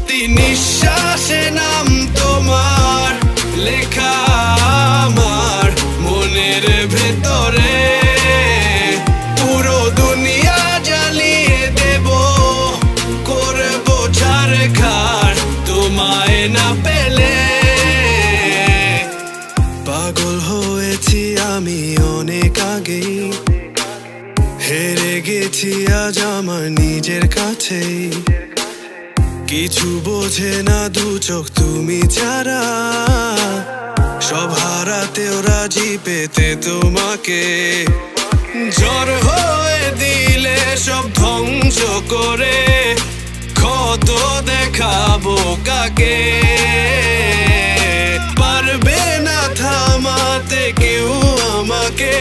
প্রতি নিঃশ্বাসে নাম তোমার লেখা আমার মনের ভেতরে। পুরো দুনিয়া জ্বালিয়ে দেব, করবো ছারখার তোমায় না পেলে। পাগল হয়েছি আমি অনেক আগেই, হেরে গেছি আজ আমার নিজের কাছেই। কিছু বোঝে না দু চোখ তুমি ছাড়া, সব হারাতেও রাজি পেতে তোমাকে। ঝড় হয়ে দিলে সব ধ্বংস করে, ক্ষত দেখাবো কাকে? পারবে না থামাতে কেউ আমাকে।